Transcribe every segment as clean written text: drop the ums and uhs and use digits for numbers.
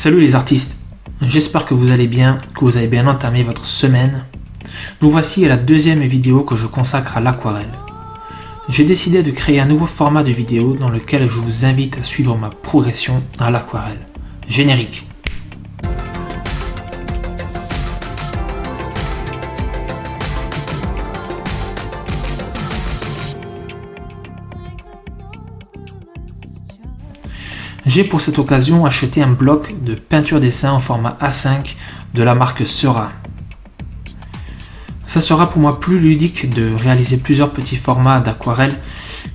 Salut les artistes, j'espère que vous allez bien, que vous avez bien entamé votre semaine. Nous voici à la deuxième vidéo que je consacre à l'aquarelle. J'ai décidé de créer un nouveau format de vidéo dans lequel je vous invite à suivre ma progression à l'aquarelle. Générique. J'ai pour cette occasion acheté un bloc de peinture dessin en format A5 de la marque Sera. Ça sera pour moi plus ludique de réaliser plusieurs petits formats d'aquarelle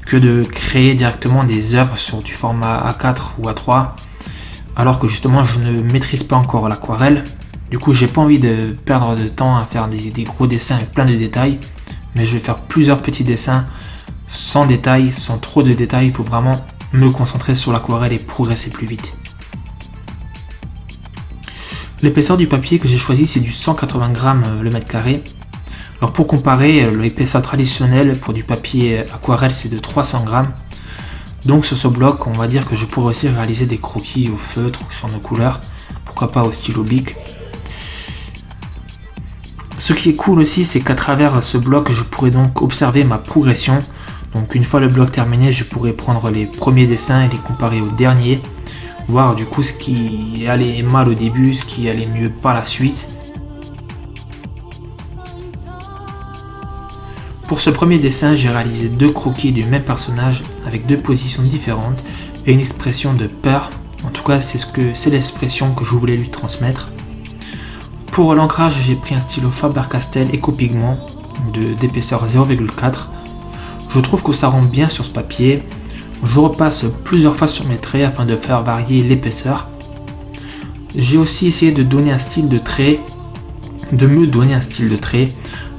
que de créer directement des œuvres sur du format A4 ou A3, alors que justement je ne maîtrise pas encore l'aquarelle. Du coup j'ai pas envie de perdre de temps à faire des gros dessins avec plein de détails, mais je vais faire plusieurs petits dessins sans détails, sans trop de détails pour vraiment me concentrer sur l'aquarelle et progresser plus vite. L'épaisseur du papier que j'ai choisi, c'est du 180 grammes le mètre carré. Alors pour comparer, l'épaisseur traditionnelle pour du papier aquarelle c'est de 300 grammes. Donc sur ce bloc, on va dire que je pourrais aussi réaliser des croquis au feutre ou sur de couleur, pourquoi pas au stylo bic. Ce qui est cool aussi, c'est qu'à travers ce bloc, je pourrais donc observer ma progression. Donc une fois le bloc terminé, je pourrais prendre les premiers dessins et les comparer aux derniers, voir du coup ce qui allait mal au début, ce qui allait mieux par la suite. Pour ce premier dessin, j'ai réalisé deux croquis du même personnage avec deux positions différentes et une expression de peur. En tout cas, c'est l'expression que je voulais lui transmettre. Pour l'ancrage, j'ai pris un stylo Faber-Castell Eco-Pigment d'épaisseur 0,4. Je trouve que ça rend bien sur ce papier. Je repasse plusieurs fois sur mes traits afin de faire varier l'épaisseur. J'ai aussi essayé de donner un style de trait, de me donner un style de trait,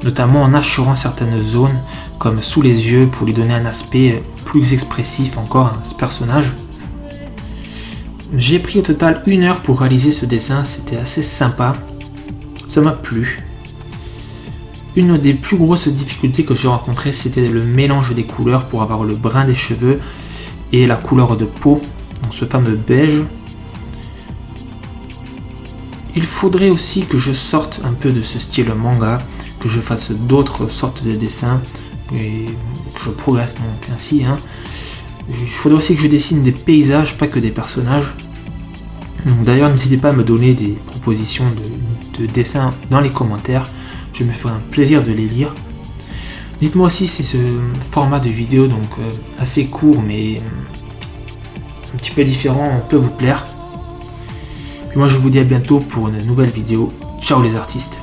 notamment en achurant certaines zones comme sous les yeux pour lui donner un aspect plus expressif encore à ce personnage. J'ai pris au total 1 heure pour réaliser ce dessin, c'était assez sympa, ça m'a plu. Une des plus grosses difficultés que j'ai rencontrées, c'était le mélange des couleurs pour avoir le brun des cheveux et la couleur de peau, donc ce fameux beige. Il faudrait aussi que je sorte un peu de ce style manga, que je fasse d'autres sortes de dessins et que je progresse donc ainsi. Il faudrait aussi que je dessine des paysages, pas que des personnages. D'ailleurs, n'hésitez pas à me donner des propositions de dessins dans les commentaires. Je me ferai un plaisir de les lire. Dites-moi aussi si ce format de vidéo, donc assez court mais un petit peu différent, peut vous plaire. Puis moi je vous dis à bientôt pour une nouvelle vidéo. Ciao les artistes.